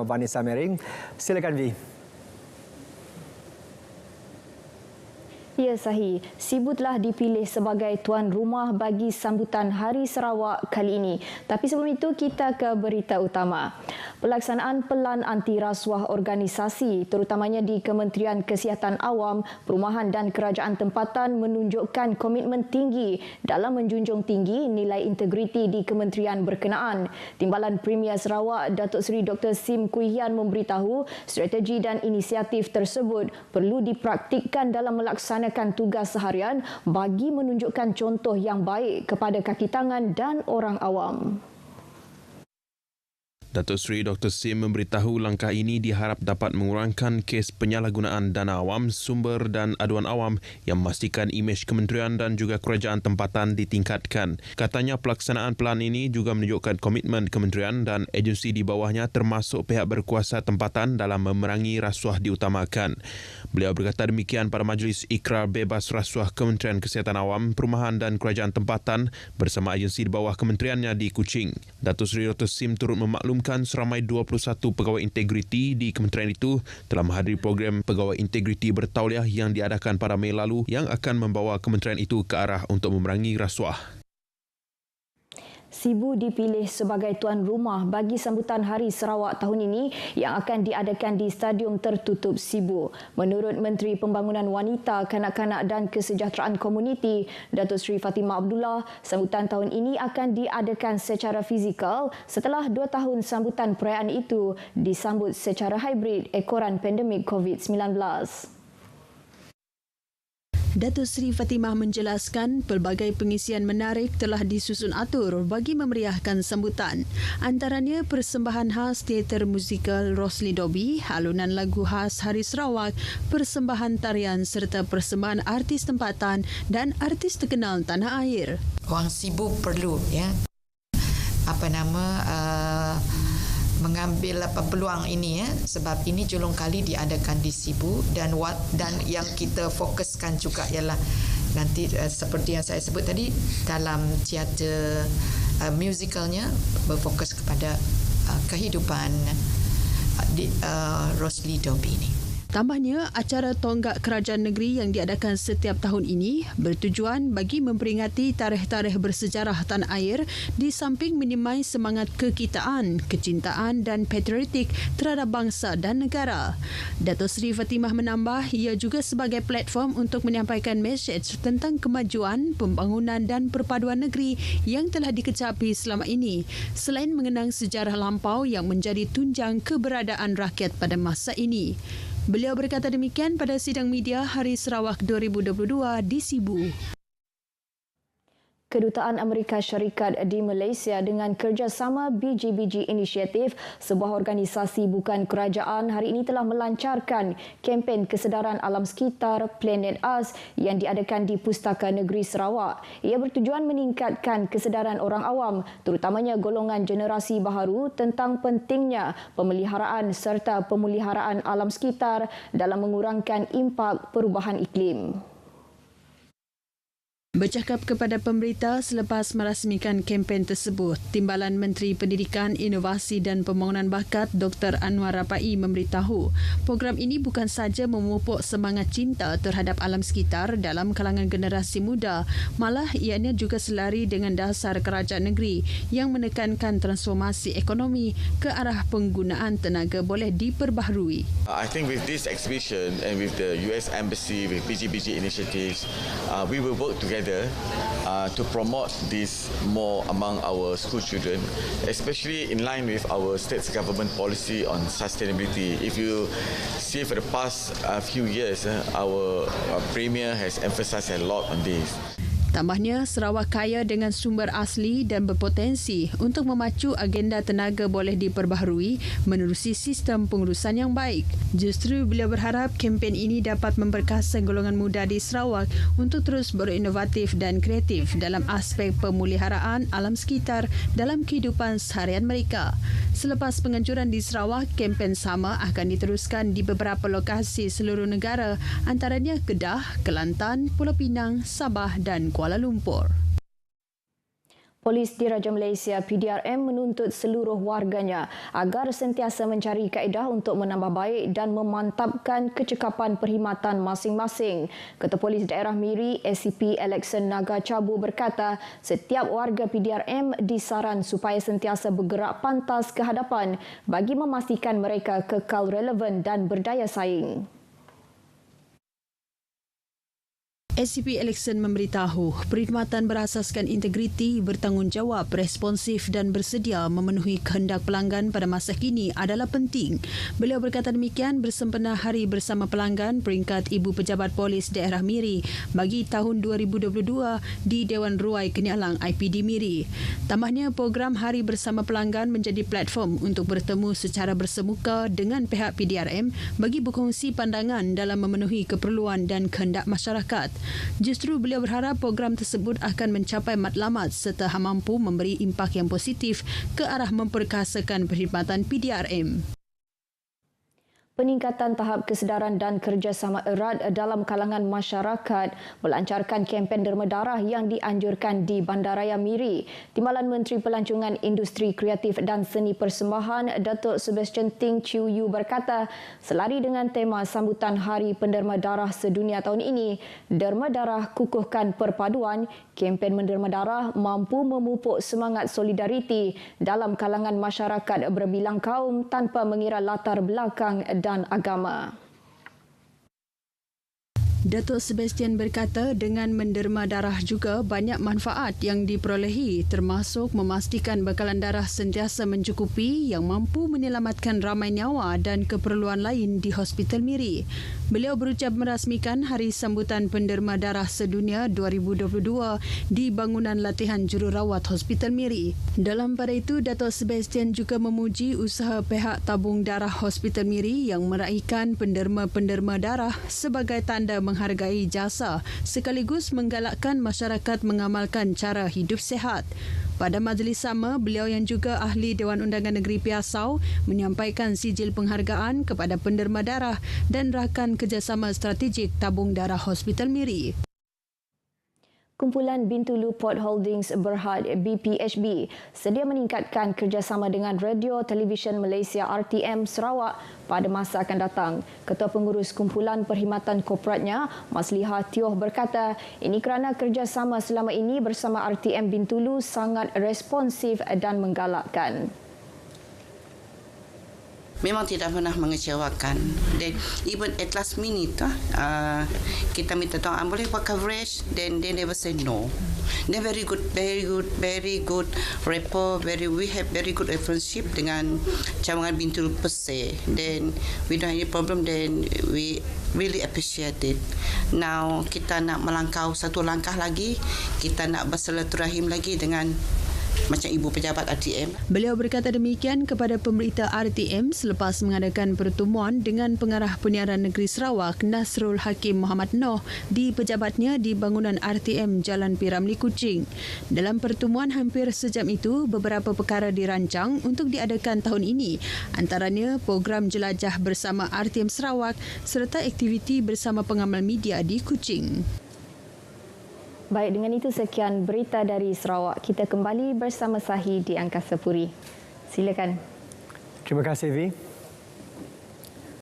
Vanessa Mering. Silakan Vi. Ya, Sahih. Sibu telah dipilih sebagai tuan rumah bagi sambutan Hari Sarawak kali ini. Tapi sebelum itu, kita ke berita utama. Pelaksanaan pelan anti rasuah organisasi, terutamanya di Kementerian Kesihatan Awam, Perumahan dan Kerajaan Tempatan menunjukkan komitmen tinggi dalam menjunjung tinggi nilai integriti di kementerian berkenaan. Timbalan Premier Sarawak, Datuk Seri Dr. Sim Kui Hian memberitahu strategi dan inisiatif tersebut perlu dipraktikkan dalam melaksanakan tugas seharian bagi menunjukkan contoh yang baik kepada kaki tangan dan orang awam. Datuk Seri Dr. Sim memberitahu langkah ini diharap dapat mengurangkan kes penyalahgunaan dana awam, sumber dan aduan awam yang memastikan imej kementerian dan juga kerajaan tempatan ditingkatkan. Katanya pelaksanaan pelan ini juga menunjukkan komitmen kementerian dan agensi di bawahnya termasuk pihak berkuasa tempatan dalam memerangi rasuah diutamakan. Beliau berkata demikian pada Majlis Ikrar Bebas Rasuah Kementerian Kesihatan Awam, Perumahan dan Kerajaan Tempatan bersama agensi di bawah kementeriannya di Kuching. Datuk Seri Dr. Sim turut memaklumkan seramai 21 pegawai integriti di kementerian itu telah menghadiri program pegawai integriti bertauliah yang diadakan pada Mei lalu yang akan membawa kementerian itu ke arah untuk memerangi rasuah. Sibu dipilih sebagai tuan rumah bagi sambutan Hari Sarawak tahun ini yang akan diadakan di Stadium Tertutup Sibu. Menurut Menteri Pembangunan Wanita, Kanak-kanak dan Kesejahteraan Komuniti, Datuk Seri Fatimah Abdullah, sambutan tahun ini akan diadakan secara fizikal setelah 2 tahun sambutan perayaan itu disambut secara hybrid ekoran pandemik COVID-19. Datuk Seri Fatimah menjelaskan pelbagai pengisian menarik telah disusun atur bagi memeriahkan sambutan. Antaranya persembahan khas teater musikal Rosli Dobi, alunan lagu khas Hari Sarawak, persembahan tarian serta persembahan artis tempatan dan artis terkenal tanah air. Orang Sibu perlu mengambil peluang ini sebab ini julung kali diadakan di Sibu dan yang kita fokuskan juga ialah nanti seperti yang saya sebut tadi dalam teater musicalnya berfokus kepada kehidupan Rosli Dobi ini. Tambahnya, acara Tonggak Kerajaan Negeri yang diadakan setiap tahun ini bertujuan bagi memperingati tarikh-tarikh bersejarah tanah air di samping menyemai semangat kekitaan, kecintaan dan patriotik terhadap bangsa dan negara. Datuk Seri Fatimah menambah, ia juga sebagai platform untuk menyampaikan mesej tentang kemajuan, pembangunan dan perpaduan negeri yang telah dikecapi selama ini, selain mengenang sejarah lampau yang menjadi tunjang keberadaan rakyat pada masa ini. Beliau berkata demikian pada sidang media Hari Sarawak 2022 di Sibu. Kedutaan Amerika Syarikat di Malaysia dengan kerjasama BGBG Initiative, sebuah organisasi bukan kerajaan, hari ini telah melancarkan kempen kesedaran alam sekitar Planet Us yang diadakan di Pustaka Negeri Sarawak. Ia bertujuan meningkatkan kesedaran orang awam, terutamanya golongan generasi baharu tentang pentingnya pemeliharaan serta pemeliharaan alam sekitar dalam mengurangkan impak perubahan iklim. Bercakap kepada pemberita selepas merasmikan kempen tersebut, Timbalan Menteri Pendidikan, Inovasi dan Pembangunan Bakat Dr. Anwar Rapai memberitahu program ini bukan sahaja memupuk semangat cinta terhadap alam sekitar dalam kalangan generasi muda, malah ianya juga selari dengan dasar kerajaan negeri yang menekankan transformasi ekonomi ke arah penggunaan tenaga boleh diperbaharui. I think with this exhibition and with the US Embassy, with BGBG initiatives, we will work together to promote this more among our school children, especially in line with our state's government policy on sustainability. If you see for the past few years, our Premier has emphasized a lot on this. Tambahnya, Sarawak kaya dengan sumber asli dan berpotensi untuk memacu agenda tenaga boleh diperbaharui menerusi sistem pengurusan yang baik. Justru beliau berharap kempen ini dapat memperkasa golongan muda di Sarawak untuk terus berinovatif dan kreatif dalam aspek pemeliharaan alam sekitar dalam kehidupan seharian mereka. Selepas penganjuran di Sarawak, kempen sama akan diteruskan di beberapa lokasi seluruh negara, antaranya Kedah, Kelantan, Pulau Pinang, Sabah dan Kuala Lumpur. Polis Diraja Malaysia PDRM menuntut seluruh warganya agar sentiasa mencari kaedah untuk menambah baik dan memantapkan kecekapan perkhidmatan masing-masing. Ketua Polis Daerah Miri SCP Alexon Naga Cabu berkata setiap warga PDRM disaran supaya sentiasa bergerak pantas ke hadapan bagi memastikan mereka kekal relevan dan berdaya saing. SCP Alexon memberitahu perkhidmatan berasaskan integriti, bertanggungjawab, responsif dan bersedia memenuhi kehendak pelanggan pada masa kini adalah penting. Beliau berkata demikian bersempena Hari Bersama Pelanggan peringkat Ibu Pejabat Polis Daerah Miri bagi tahun 2022 di Dewan Ruai Kenialang IPD Miri. Tambahnya, program Hari Bersama Pelanggan menjadi platform untuk bertemu secara bersemuka dengan pihak PDRM bagi berkongsi pandangan dalam memenuhi keperluan dan kehendak masyarakat. Justru beliau berharap program tersebut akan mencapai matlamat serta mampu memberi impak yang positif ke arah memperkasakan perkhidmatan PDRM. Peningkatan tahap kesedaran dan kerjasama erat dalam kalangan masyarakat melancarkan kempen derma darah yang dianjurkan di Bandaraya Miri. Timbalan Menteri Pelancongan Industri Kreatif dan Seni Persembahan Datuk Sebastian Ting Chiu Yu berkata, selari dengan tema sambutan Hari Penderma Darah Sedunia tahun ini, Derma Darah Kukuhkan Perpaduan, kempen menderma darah mampu memupuk semangat solidariti dalam kalangan masyarakat berbilang kaum tanpa mengira latar belakang dan agama. Datuk Sebastian berkata dengan menderma darah juga banyak manfaat yang diperolehi termasuk memastikan bekalan darah sentiasa mencukupi yang mampu menyelamatkan ramai nyawa dan keperluan lain di Hospital Miri. Beliau berucap merasmikan Hari Sambutan Penderma Darah Sedunia 2022 di bangunan latihan jururawat Hospital Miri. Dalam pada itu, Datuk Sebastian juga memuji usaha pihak tabung darah Hospital Miri yang meraihkan penderma-penderma darah sebagai tanda menghargai jasa sekaligus menggalakkan masyarakat mengamalkan cara hidup sihat. Pada majlis sama, beliau yang juga ahli Dewan Undangan Negeri Piasau menyampaikan sijil penghargaan kepada penderma darah dan rakan kerjasama strategik tabung darah Hospital Miri. Kumpulan Bintulu Port Holdings Berhad BPHB sedia meningkatkan kerjasama dengan Radio Televisyen Malaysia RTM Sarawak pada masa akan datang. Ketua Pengurus Kumpulan Perkhidmatan Korporatnya, Maslihah Tioh berkata, ini kerana kerjasama selama ini bersama RTM Bintulu sangat responsif dan menggalakkan. Memang tidak pernah mengecewakan. Dan even at last minute kita minta tolong boleh buat coverage, then they never say no. They very good rapport. We have very good relationship dengan cawangan Bintulu per se. Then we don't have any problem. Then we really appreciate it. Now kita nak melangkau satu langkah lagi. Kita nak bersilaturahim lagi dengan macam Ibu Pejabat RTM. Beliau berkata demikian kepada pemberita RTM selepas mengadakan pertemuan dengan Pengarah Penyiaran Negeri Sarawak Nasrul Hakim Muhammad Noh di pejabatnya di bangunan RTM Jalan P. Ramlee Kuching. Dalam pertemuan hampir sejam itu, beberapa perkara dirancang untuk diadakan tahun ini, antaranya program jelajah bersama RTM Sarawak serta aktiviti bersama pengamal media di Kuching. Baik, dengan itu sekian berita dari Sarawak. Kita kembali bersama Sahi di Angkasa Puri. Silakan. Terima kasih, Vi.